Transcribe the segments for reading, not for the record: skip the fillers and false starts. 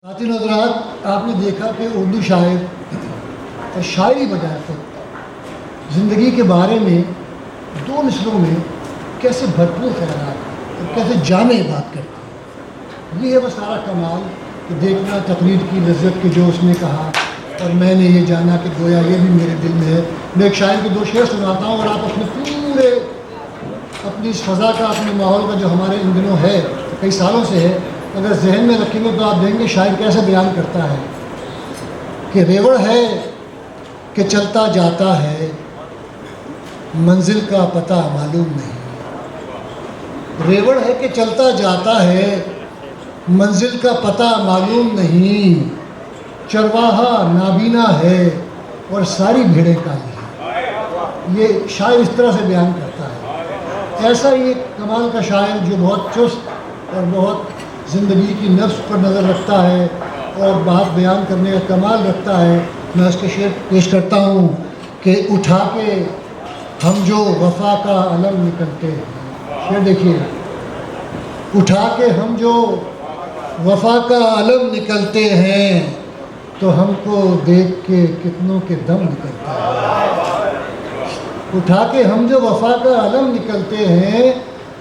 خواتین حضرات، آپ نے دیکھا کہ اردو شاعر شاعری بجائے خود زندگی کے بارے میں دو نسلوں میں کیسے بھرپور خیالات اور کیسے جامع بات کرتے ہیں۔ یہ ہے وہ سارا کمال کہ دیکھنا تقریر کی لذت کے جو اس نے کہا، اور میں نے یہ جانا کہ گویا یہ بھی میرے دل میں ہے۔ میں ایک شاعر کے دو شعر سناتا ہوں اور آپ اپنے پورے اپنی اس فضا کا، اپنے ماحول کا جو ہمارے ان دنوں ہے، کئی سالوں سے ہے، اگر ذہن میں رکھیں گے تو آپ دیکھیں گے شاعر کیسے بیان کرتا ہے کہ ریوڑ ہے کہ چلتا جاتا ہے، منزل کا پتہ معلوم نہیں۔ ریوڑ ہے کہ چلتا جاتا ہے، منزل کا پتہ معلوم نہیں۔ چرواہا نابینا ہے اور ساری بھیڑیں کالی ہیں۔ یہ شاعر اس طرح سے بیان کرتا ہے۔ ایسا ہی ایک کمال کا شاعر جو بہت چست اور بہت زندگی کی نفس پر نظر رکھتا ہے اور بات بیان کرنے کا کمال رکھتا ہے، میں اس کے شعر پیش کرتا ہوں کہ اٹھا کے ہم جو وفا کا علم نکلتے ہیں۔ شعر دیکھیے، اٹھا کے ہم جو وفا کا علم نکلتے ہیں، تو ہم کو دیکھ کے کتنوں کے دم نکلتا ہے۔ اٹھا کے ہم جو وفا کا علم نکلتے ہیں،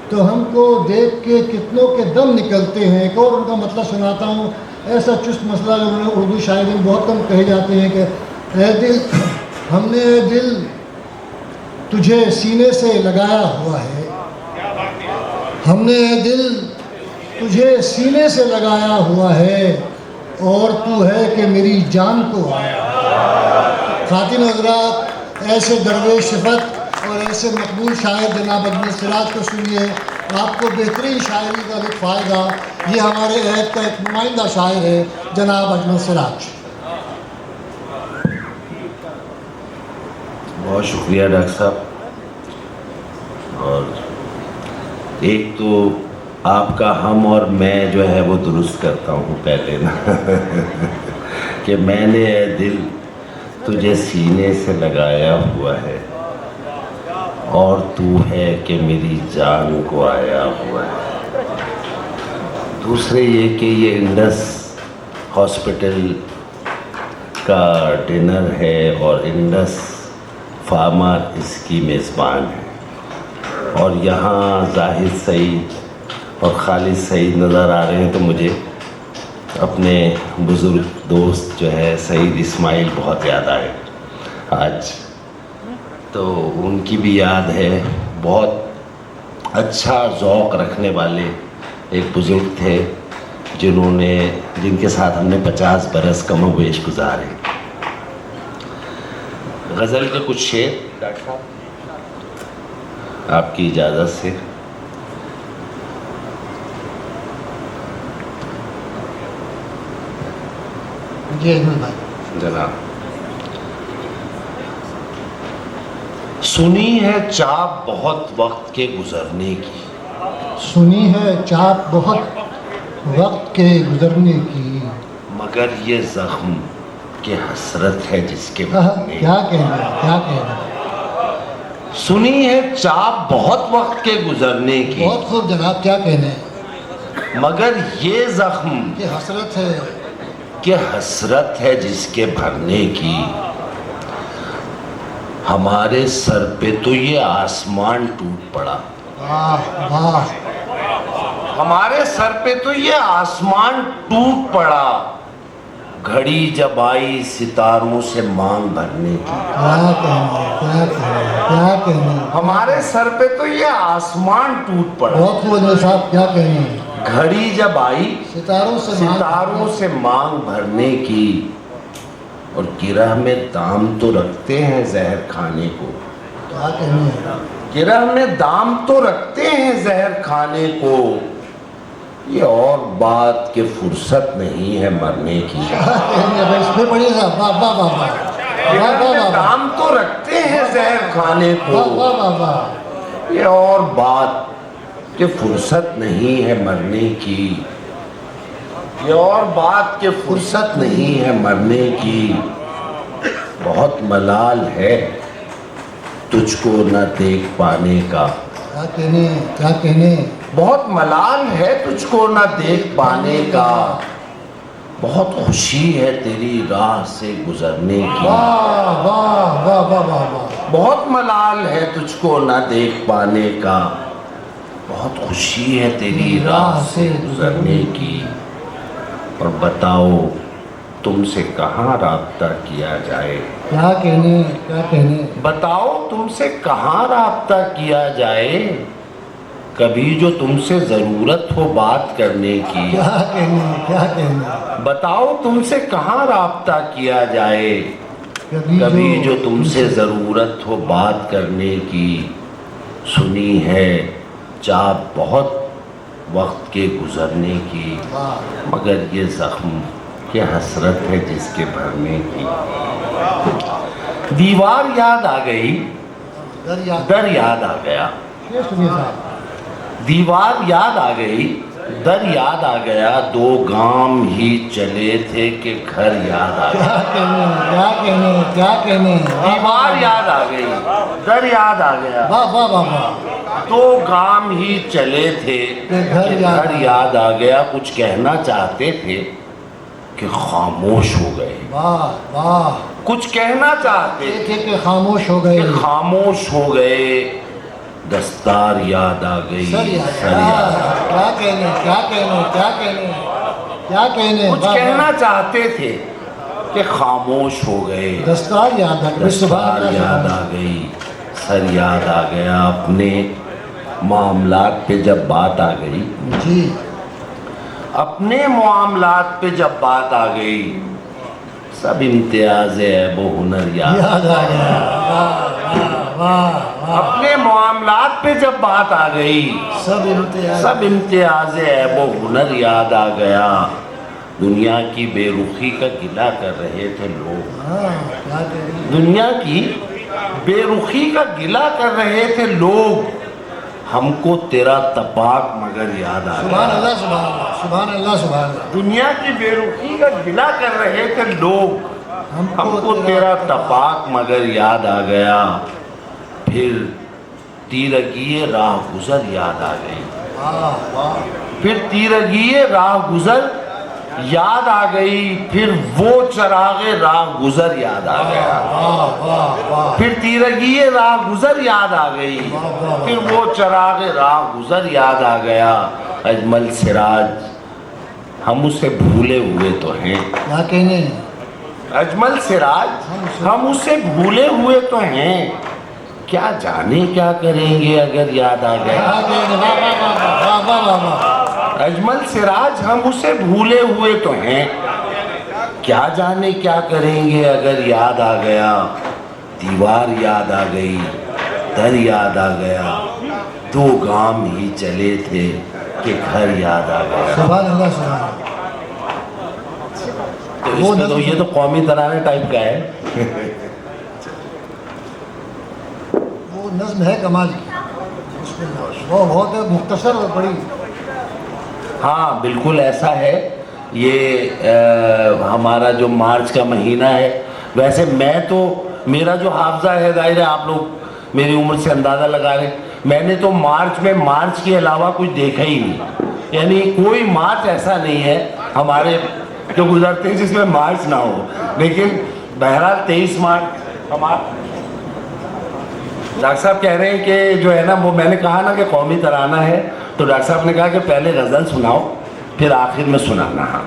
تو ہم کو دیکھ کے کتنوں کے دم نکلتے ہیں۔ ایک اور ان کا مطلب سناتا ہوں، ایسا چست مسئلہ جو انہوں نے اردو شاعری میں بہت کم کہے جاتے ہیں کہ اے دل، ہم نے اے دل تجھے سینے سے لگایا ہوا ہے۔ ہم نے اے دل تجھے سینے سے لگایا ہوا ہے، اور تو ہے کہ میری جان کو آیا۔ خواتین حضرات، ایسے درویش صفت اور ایسے مقبول شاعر جناب اجمل سراج کو سنیے، آپ کو بہترین شاعری کا لطف آئے گا۔ یہ ہمارے عہد کا ایک نمائندہ شاعر ہے جناب اجمل سراج۔ بہت شکریہ ڈاکٹر صاحب۔ اور ایک تو آپ کا ہم اور میں جو ہے وہ درست کرتا ہوں پہلے نا کہ میں نے اے دل تجھے سینے سے لگایا ہوا ہے، اور تو ہے کہ میری جان کو آیا ہوا ہے۔ دوسرے یہ کہ یہ انڈس ہاسپٹل کا ڈنر ہے اور انڈس فارما اس کی میزبان ہے، اور یہاں زاہد سعید اور خالد سعید نظر آ رہے ہیں، تو مجھے اپنے بزرگ دوست جو ہے سعید اسماعیل بہت یاد آئے آج، تو ان کی بھی یاد ہے۔ بہت اچھا ذوق رکھنے والے ایک بزرگ تھے جن کے ساتھ ہم نے 50 برس کم و بیش گزارے۔ غزل کے کچھ شعر ڈاکٹر صاحب آپ کی اجازت سے۔ جی اجمل بھائی جناب، سنی ہے چاپ بہت وقت کے گزرنے کی، سنی ہے چاپ بہت وقت کے گزرنے کی، مگر یہ زخم کہ حسرت ہے جس کے بھرنے کی۔ کیا کہنا، کیا کہنا۔ سنی ہے چاپ بہت وقت کے گزرنے کی، بہت خوب جناب، کیا کہنے، مگر یہ زخم کہ حسرت ہے کہ حسرت ہے جس کے بھرنے کی۔ ہمارے سر پہ تو یہ آسمان ٹوٹ پڑا، واہ واہ، ہمارے سر پہ تو یہ آسمان ٹوٹ پڑا، گھڑی جب آئی ستاروں سے مانگ بھرنے کی۔ کیا کہنا، کیا کہنا، کیا کہنا۔ ہمارے سر پہ تو یہ آسمان ٹوٹ پڑا، بہت خوب اجمل صاحب، کیا کہنا۔ گھڑی جب آئی ستاروں سے مانگ بھرنے کی، اور گرہ میں دام تو رکھتے ہیں زہر کھانے کو، کیا کہنا۔ گرہ میں دام تو رکھتے ہیں زہر کھانے کو، یہ اور بات کہ فرصت نہیں ہے مرنے کی۔ اس میں پڑھیے صاحب، واہ واہ واہ واہ، گرہ میں دام تو رکھتے ہیں زہر کھانے کو، واہ واہ واہ۔ یہ اور بات کہ فرصت نہیں ہے مرنے کی، یہ اور بات کہ فرصت نہیں ہے مرنے کی۔ بہت ملال ہے تجھ کو نہ دیکھ پانے کا، کیا کہنے، کیا کہنے۔ بہت ملال ہے تجھ کو نہ دیکھ پانے کا، بہت خوشی ہے تیری راہ سے گزرنے کی، واہ واہ واہ واہ واہ واہ، بہت ملال ہے تجھ کو نہ دیکھ پانے کا، بہت خوشی ہے تیری راہ سے گزرنے کی، اور بتاؤ تم سے کہاں رابطہ کیا جائے، کیا کہنے کیا کہنے، بتاؤ تم سے کہاں رابطہ کیا جائے، کبھی جو تم سے ضرورت ہو بات کرنے کی، کیا کہنے کیا کہنے، بتاؤ تم سے کہاں رابطہ کیا جائے، کبھی جو تم سے ضرورت ہو بات کرنے کی، سنی ہے چاہ بہت وقت کے گزرنے کی، واہ، مگر یہ زخم یہ حسرت ہے جس کے بھرنے کی، دیوار یاد آ گئی دریا، در یاد آ گیا، یہ سنیے صاحب، دیوار یاد آ گئی در یاد آ گیا، دو گام ہی چلے تھے کہ گھر یاد آ گیا، کیا کہنے کیا کہنے کیا کہنے، دیوار یاد آ گئی در یاد آ گیا، واہ واہ واہ واہ، دو گام ہی چلے تھے کہ گھر کہ یاد گھر یاد آ گیا، کچھ کہنا چاہتے تھے کہ خاموش ہو گئے، واہ واہ، کچھ کہنا چاہتے یہ تھے کہ خاموش ہو گئے، کہ خاموش ہو گئے، دستار یاد آ گئی سر یاد، سر یاد آ گئی، کیا کہنے کیا کہنے کیا کہنے کیا کہنے، کچھ واہ، کہنا چاہتے تھے کہ خاموش ہو گئے، دستار یاد آ گئی، سبحان دستار اللہ، یاد آ گئی سر یاد آ گیا، اپنے معاملات پہ جب بات آ گئی، جی، اپنے معاملات پہ جب بات آ گئی، سب امتیاز عیب و ہنر یاد، یاد آ گیا، واہ واہ واہ واہ، اپنے معاملات پہ جب بات آ گئی، سب امتیاز، سب امتیاز عیب و ہنر یاد آ گیا، دنیا کی بے رخی کا گلہ کر رہے تھے لوگ، ہاں کیا کہنے، دنیا کی بے رخی کا گلہ کر رہے تھے لوگ، ہم کو تیرا تپاک مگر یاد آ سبحان گیا، اللہ سبحان اللہ سبحان اللہ سبحان اللہ، دنیا کی بے رخی کا گلہ کر رہے تھے لوگ، ہم کو تیرا تپاک مگر یاد آ گیا، پھر تیرگی راہ گزر یاد آ گئی، واہ واہ، پھر تیرگی راہ گزر یاد آ گئی، پھر وہ چراغ راہ گزر یاد آ گیا، واہ واہ واہ، پھر تیرگی راہ گزر یاد آ گئی، پھر وہ چراغ راہ گزر یاد آ گیا، اجمل سراج ہم اسے بھولے ہوئے تو ہیں، کیا کہنے، اجمل سراج ہم اسے بھولے ہوئے تو ہیں، کیا جانے کیا کریں گے اگر یاد آ گیا، کیا کہنے، واہ واہ واہ واہ واہ واہ، اجمل سراج ہم اسے بھولے ہوئے تو ہیں، کیا جانے کیا کریں گے اگر یاد آ گیا، دیوار یاد آ گئی در یاد آ گیا، دو گام ہی چلے تھے کہ گھر یاد آ گیا، سبحان اللہ سبحان اللہ، تو اس میں تو یہ تو قومی ترانے ٹائپ کا ہے، وہ نظم ہے کمال کی، بسم اللہ، وہ بہت مختصر اور بڑی، ہاں بالکل ایسا ہے، یہ ہمارا جو مارچ کا مہینہ ہے، ویسے میں تو میرا جو حافظہ ہے ظاہر ہے آپ لوگ میری عمر سے اندازہ لگا رہے، میں نے تو مارچ میں مارچ کے علاوہ کچھ دیکھا ہی نہیں، یعنی کوئی مارچ ایسا نہیں ہے ہمارے جو گزرتے ہیں جس میں مارچ نہ ہو، لیکن بہرحال 23 مارچ ہمارا ڈاکٹر صاحب کہہ رہے ہیں کہ جو ہے نا وہ میں نے کہا نا کہ قومی ترانہ ہے، تو ڈاکٹر صاحب نے کہا کہ پہلے غزل سناؤ پھر آخر میں سنانا، ہاں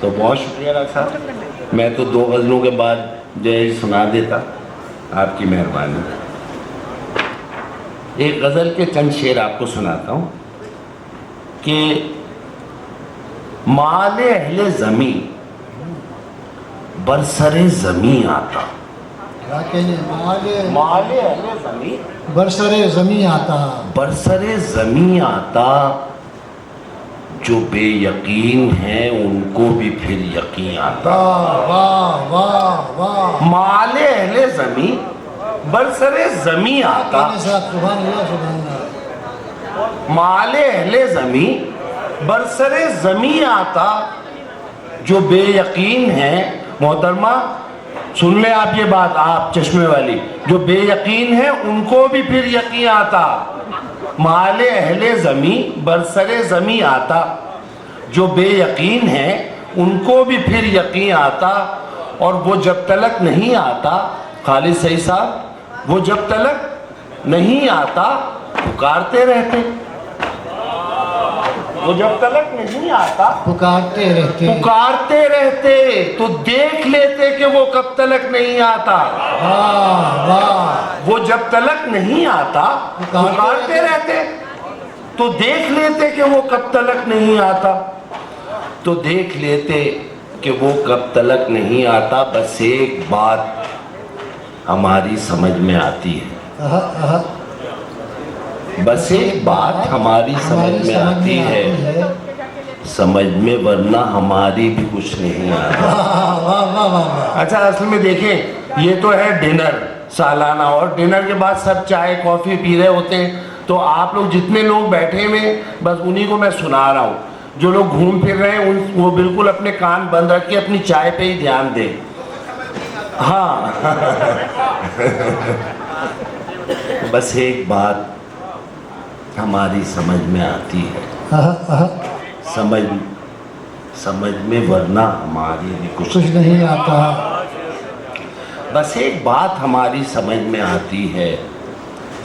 تو بہت شکریہ ڈاکٹر صاحب، میں تو 2 غزلوں کے بعد جو ہے سنا دیتا، آپ کی مہربانی، ایک غزل کے چند شعر آپ کو سناتا ہوں کہ مال اہل زمیں برسر زمیں آتا، کیا کہنے، مال اہل زمیں برسر زمیں آتا، برسر زمیں آتا، جو بے یقین ہیں ان کو بھی پھر یقین آتا، واہ واہ واہ واہ، مال اہل زمیں برسر زمیں آتا، کہنے صاحب، سبحان اللہ سبحان اللہ، مال اہل زمیں برسر زمیں آتا، جو بے یقین ہیں، محترمہ سن لیں آپ یہ بات، آپ چشمے والی، جو بے یقین ہیں ان کو بھی پھر یقین آتا، مال اہل زمیں برسر زمیں آتا، جو بے یقین ہیں ان کو بھی پھر یقین آتا، اور وہ جب تلک نہیں آتا، خالد سعید صاحب، وہ جب تلک نہیں آتا پکارتے رہتے، وہ جب تلک نہیں آتا پکارتے رہتے تو دیکھ لیتے کہ وہ کب تلک نہیں آتا۔ واہ واہ، وہ جب تلک نہیں آتا پکارتے رہتے تو دیکھ لیتے کہ وہ کب تلک نہیں آتا، تو دیکھ لیتے کہ وہ کب تلک نہیں آتا۔ بس ایک بات ہماری سمجھ میں آتی ہے، بس ایک بات ہماری سمجھ میں آتی ہے، سمجھ میں ورنہ ہماری بھی کچھ نہیں آتا۔ واہ واہ واہ، اچھا اصل میں دیکھیں، یہ تو ہے ڈنر سالانہ، اور ڈنر کے بعد سب چائے کافی پی رہے ہوتے ہیں، تو آپ لوگ جتنے لوگ بیٹھے ہوئے بس انہی کو میں سنا رہا ہوں۔ جو لوگ گھوم پھر رہے ہیں وہ بالکل اپنے کان بند رکھ کے اپنی چائے پہ ہی دھیان دیں۔ ہاں بس ایک بات ہماری سمجھ میں آتی ہے، سمجھ میں ورنہ ہماری بھی کچھ نہیں آتا۔ بس ایک بات ہماری سمجھ میں آتی ہے،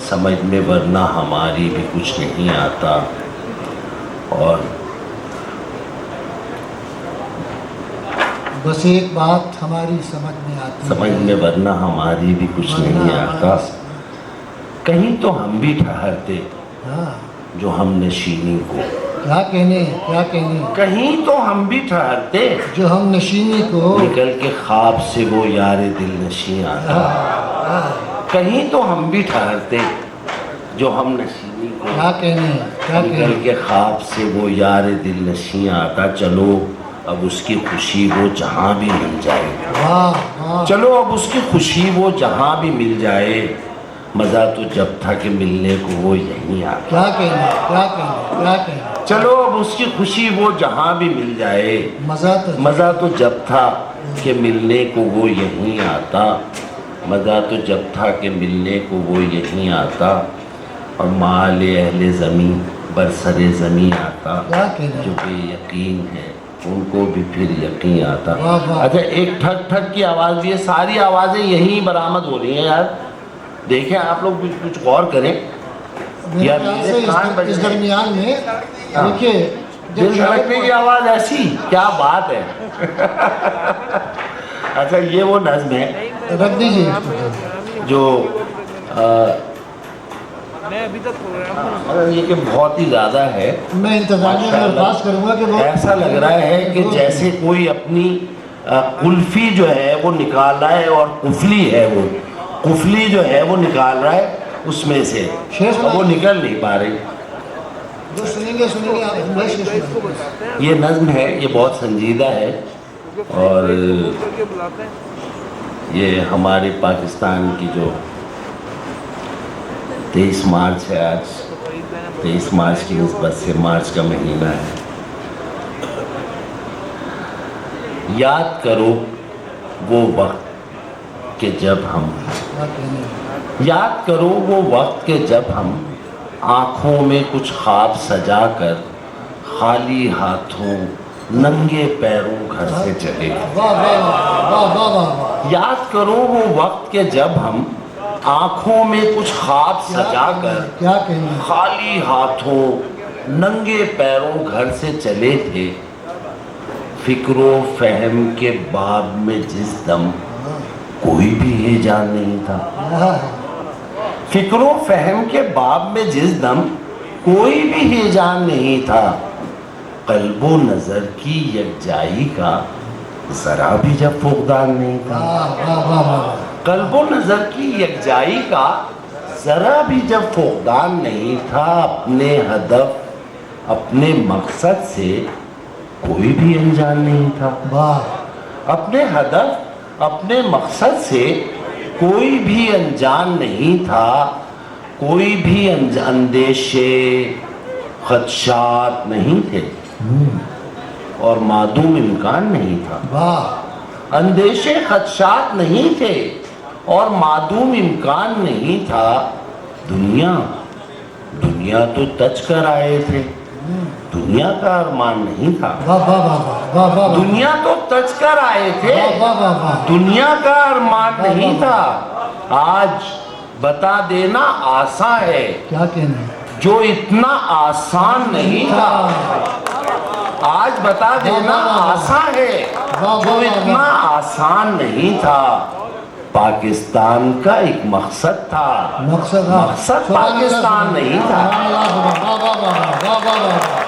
سمجھ میں ورنہ ہماری بھی کچھ نہیں آتا، اور بس ایک بات ہماری سمجھ میں آتی ہے، سمجھ میں ورنہ ہماری بھی کچھ نہیں آتا۔ کہیں تو ہم بھی ٹھہرتے ہاں، جو ہم نشینی کو، کیا کہنے کہیں تو ہم بھی ٹھہرتے جو ہم نشینی کو، نکل کے خواب سے وہ یار دل نشیں آتا۔ کہیں تو ہم بھی ٹھہرتے جو ہم نشینی کو، کیا کہنے نکل کے خواب سے وہ یار دل نشیں آتا۔ چلو اب اس کی خوشی وہ جہاں بھی مل جائے، واہ واہ، چلو اب اس کی خوشی وہ جہاں بھی مل جائے، مزہ تو جب تھا کہ ملنے کو وہ یہیں آتا۔ کیا کہنے، چلو اب اس کی خوشی وہ جہاں بھی مل جائے، مزہ تو جب تھا کہ ملنے کو وہ یہیں آتا، مزہ تو جب تھا کہ ملنے کو وہ یہیں آتا، اور مال اہل زمین برسر زمین آتا، کیا کہنے، جو بے یقین ہے ان کو بھی پھر یقین آتا۔ واہ واہ، اچھا ایک ٹھک ٹھک کی آواز بھی ہے، ساری آوازیں یہیں برآمد ہو رہی ہیں یار، دیکھیں آپ لوگ بھی کچھ غور کریں۔ میرے خیال سے اس درمیان میں دیکھیے دل دھڑکنے کی آواز ایسی، کیا بات ہے۔ اچھا یہ وہ نظم ہے رکھ دیجیے جو یہ کہ بہت ہی زیادہ ہے، میں انتظامیہ میں درخواست کروں گا کہ وہ ایسا لگ رہا ہے کہ جیسے کوئی اپنی قلفی جو ہے وہ نکال رہا ہے، اور قفلی ہے، وہ قفلی جو ہے وہ نکال رہا ہے اس میں سے، وہ نکل نہیں پا رہی۔ جو سنیں گے آپ، یہ نظم ہے، یہ بہت سنجیدہ ہے، اور یہ ہمارے پاکستان کی جو 23 مارچ ہے، آج 23 مارچ کی نسبت سے مارچ کا مہینہ ہے۔ یاد کرو وہ وقت کہ جب ہم، یاد کرو وہ وقت کہ جب ہم آنکھوں میں کچھ خواب سجا کر خالی ہاتھوں ننگے پیروں گھر سے چلے۔ یاد کرو وہ وقت کہ جب ہم آنکھوں میں کچھ خواب سجا کر خالی ہاتھوں ننگے پیروں گھر سے چلے تھے، فکر و فہم کے باب میں جس دم کوئی بھی ہیجان نہیں تھا، فکر و فہم کے باب میں جس دم کوئی بھی ہیجان نہیں تھا، قلب و نظر کی یکجائی کا ذرا بھی جب فقدان نہیں تھا، قلب و نظر کی یکجائی کا ذرا بھی جب فقدان نہیں تھا، اپنے ہدف اپنے مقصد سے کوئی بھی انجان نہیں تھا، اپنے ہدف اپنے مقصد سے کوئی بھی انجان نہیں تھا، کوئی بھی اندیشے خدشات نہیں تھے، اور معدوم امکان نہیں تھا، اندیشے خدشات نہیں تھے اور معدوم امکان نہیں تھا، دنیا تو تج کر آئے تھے، دنیا کا ارمان نہیں تھا. واہ واہ واہ واہ واہ واہ دنیا تو تج کر آئے تھے, واہ واہ واہ. دنیا کا ارمان نہیں تھا. آج بتا دینا آسان ہے, کیا کہنا ہے, جو اتنا آسان نہیں تھا. آج بتا دینا آسان ہے, جو اتنا آسان نہیں تھا. پاکستان کا ایک مقصد تھا, مقصد مقصد پاکستان نہیں تھا. واہ واہ واہ واہ واہ واہ واہ واہ.